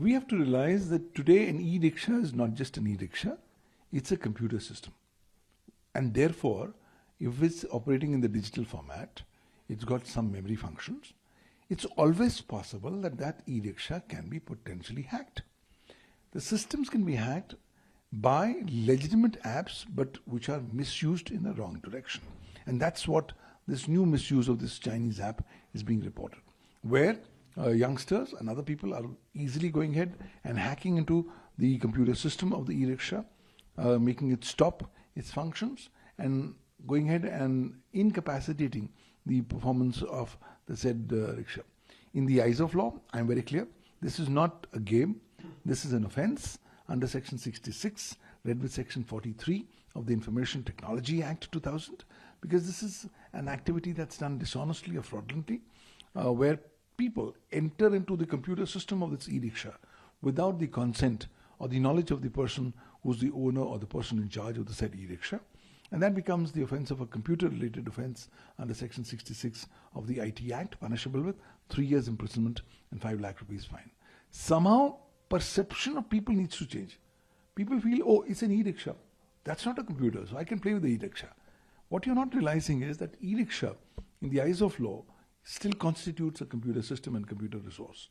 We have to realize that today an e-rickshaw is not just an e-rickshaw, it's a computer system. And therefore, if it's operating in the digital format, it's got some memory functions, it's always possible that that e-rickshaw can be potentially hacked. The systems can be hacked by legitimate apps, but which are misused in the wrong direction. And that's what this new misuse of this Chinese app is being reported, where youngsters and other people are easily going ahead and hacking into the computer system of the e-rickshaw, making it stop its functions and going ahead and incapacitating the performance of the said rickshaw. In the eyes of law, I am very clear, this is not a game, this is an offence under Section 66, read with Section 43 of the Information Technology Act 2000, because this is an activity that's done dishonestly or fraudulently, where people enter into the computer system of this e-rickshaw without the consent or the knowledge of the person who's the owner or the person in charge of the said e-rickshaw. And that becomes the offence of a computer-related offence under Section 66 of the IT Act, punishable with 3 years imprisonment and 5 lakh rupees fine. Somehow, perception of people needs to change. People feel, oh, it's an e-rickshaw. That's not a computer, so I can play with the e-rickshaw. What you're not realizing is that e-rickshaw, in the eyes of law, still constitutes a computer system and computer resource.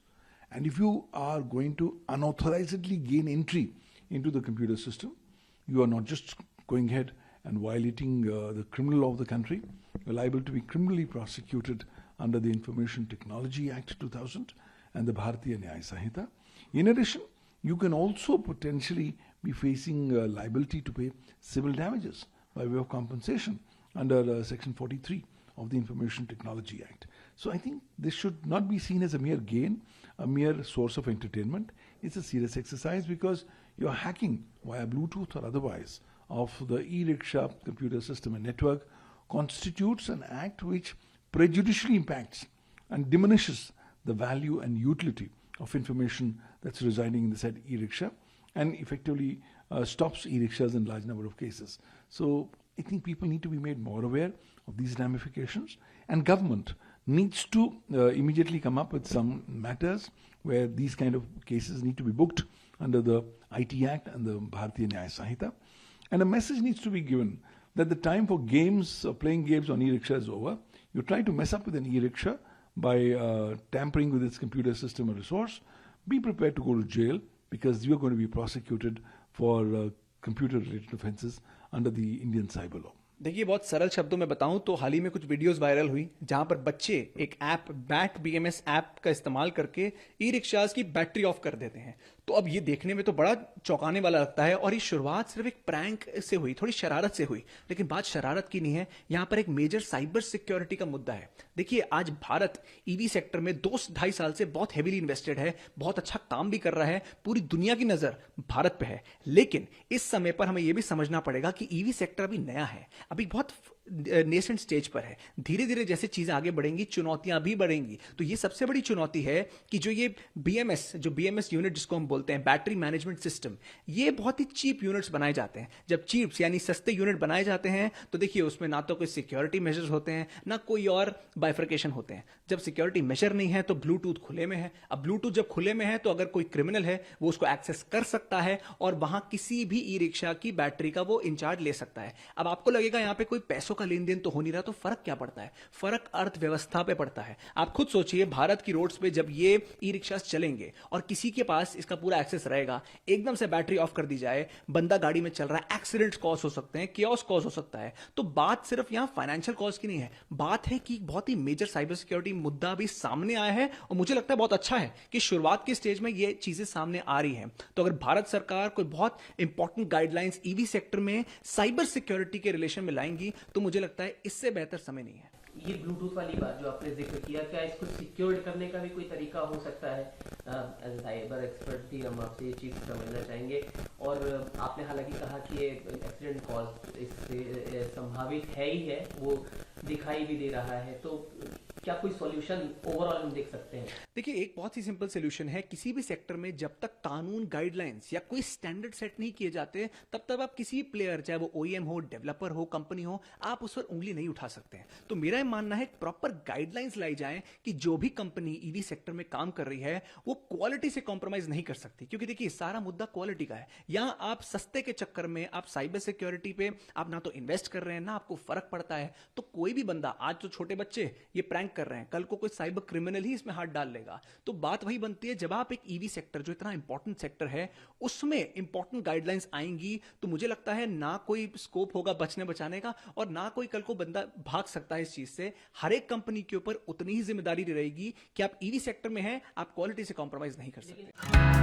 And if you are going to unauthorizedly gain entry into the computer system, you are not just going ahead and violating the criminal law of the country, you're liable to be criminally prosecuted under the Information Technology Act 2000 and the Bharatiya Nyaya Sanhita. In addition, you can also potentially be facing liability to pay civil damages by way of compensation under Section 43 of the Information Technology Act. So I think this should not be seen as a mere gain, a mere source of entertainment. It's a serious exercise because you're hacking via Bluetooth or otherwise of the e-rickshaw computer system and network constitutes an act which prejudicially impacts and diminishes the value and utility of information that's residing in the said e-rickshaw and effectively stops e-rickshaws in large number of cases. So I think people need to be made more aware of these ramifications, and government needs to immediately come up with some matters where these kind of cases need to be booked under the IT Act and the Bharatiya Nyaya Sanhita. And a message needs to be given that the time for games, playing games on e-rickshaw is over. You try to mess up with an e-rickshaw by tampering with its computer system or resource, be prepared to go to jail because you are going to be prosecuted for computer-related offences under the Indian cyber law. देखिए, बहुत सरल शब्दों में बताऊं तो हाल ही में कुछ videos viral हुई जहां पर बच्चे एक ऐप बैट BMS ऐप का इस्तेमाल करके ई रिक्शाज की बैटरी ऑफ कर देते हैं। तो अब ये देखने में तो बड़ा चौंकाने वाला लगता है और ये शुरुआत सिर्फ एक प्रैंक से हुई, थोड़ी शरारत से हुई, लेकिन बात शरारत की नहीं है, यहां पर एक मेजर साइबर सिक्योरिटी का मुद्दा है। देखिए, आज भारत ईवी सेक्टर में 2-2.5 साल से बहुत हेवीली इन्वेस्टेड है, बहुत अच्छा काम भी कर रहा है, पूरी दुनिया की नजर भारत पे है। लेकिन इस समय पर हमें यह भी समझना पड़ेगा कि ईवी सेक्टर अभी नया है, अभी बहुत नेसेंट स्टेज पर है। धीरे धीरे जैसे चीजें आगे बढ़ेंगी, चुनौतियां भी बढ़ेंगी। तो ये सबसे बड़ी चुनौती है कि जो ये BMS यूनिट जिसको हम बोलते हैं, बैटरी मैनेजमेंट सिस्टम, ये बहुत ही चीप यूनिट्स बनाए जाते हैं। जब चिप्स यानी सस्ते यूनिट बनाए जाते हैं तो देखिए उसमें ना तो कोई सिक्योरिटी मेजर्स होते हैं, ना कोई और बाइफर्केशन होते हैं। जब सिक्योरिटी मेजर नहीं है तो ब्लूटूथ खुले में है। अब ब्लूटूथ जब खुले में है तो अगर कोई क्रिमिनल है वो उसको एक्सेस कर सकता है और वहां किसी भी ई रिक्शा की बैटरी का वो इंचार्ज ले सकता है। अब आपको लगेगा यहां पे कोई पैसों का लेन देन तो हो नहीं रहा, तो फर्क क्या पड़ता है? फर्क अर्थव्यवस्था पे पड़ता है। आप खुद सोचिए, भारत की रोड्स पे जब ये ई रिक्शास चलेंगे और किसी के पास इसका पूरा एक्सेस रहेगा, एकदम से बैटरी ऑफ कर दी जाए, बंदा गाड़ी में चल रहा है, एक्सीडेंट्स कॉज हो सकते हैं, कियोस्क कॉज हो सकता है। तो बात सिर्फ यहां फाइनेंशियल कॉज की नहीं है, बात है कि बहुत ही मेजर साइबर सिक्योरिटी मुद्दा भी सामने आया है और मुझे लगता है बहुत अच्छा है कि शुरुआत के स्टेज में ये चीजें सामने आ रही हैं। तो अगर भारत सरकार कोई बहुत इंपॉर्टेंट गाइडलाइंस ईवी सेक्टर में साइबर सिक्योरिटी के रिलेशन में लाएंगी तो मुझे लगता है इससे बेहतर समय नहीं है। ये ब्लूटूथ वाली बात जो आपने जिक्र किया, क्या इसको सिक्योर करने का भी कोई तरीका हो सकता है? एज ए साइबर एक्सपर्ट भी हम आपसे ये चीज़ समझना चाहेंगे। और आपने हालांकि कहा कि ये एक्सीडेंट कॉज इससे संभावित है ही है, वो दिखाई भी दे रहा है, तो क्या कोई सॉल्यूशन ओवरऑल हम देख सकते हैं? देखिए, एक बहुत ही सिंपल सोल्यूशन है। किसी भी सेक्टर में जब तक कानून, गाइडलाइंस या कोई स्टैंडर्ड सेट नहीं किए जाते, तब तक आप किसी प्लेयर, चाहे वो ओईएम हो, डेवलपर हो, कंपनी हो, आप उस पर उंगली नहीं उठा सकते हैं। तो मेरा ये मानना है प्रॉपर गाइडलाइंस लाई जाए कि जो भी कंपनी ईवी सेक्टर में काम कर रही है वो क्वालिटी से कॉम्प्रोमाइज नहीं कर सकती, क्योंकि देखिए सारा मुद्दा क्वालिटी का है। यहां आप सस्ते के चक्कर में आप साइबर सिक्योरिटी पे आप ना तो इन्वेस्ट कर रहे हैं, ना आपको फर्क पड़ता है। तो कोई भी बंदा, आज तो छोटे बच्चे ये प्रैंक कर रहे हैं, कल को कोई साइबर क्रिमिनल ही इसमें हाथ डाल लेगा। तो बात वही बनती है, जब आप एक ईवी सेक्टर, जो इतना इंपॉर्टेंट सेक्टर है, उसमें इंपॉर्टेंट गाइडलाइंस आएंगी, तो मुझे लगता है ना कोई स्कोप होगा बचने बचाने का, और ना कोई कल को बंदा भाग सकता है इस चीज से। हर एक कंपनी के ऊपर उतनी ही जिम्मेदारी रहेगी कि आप ईवी सेक्टर में हैं, आप क्वालिटी से कॉम्प्रोमाइज नहीं कर सकते।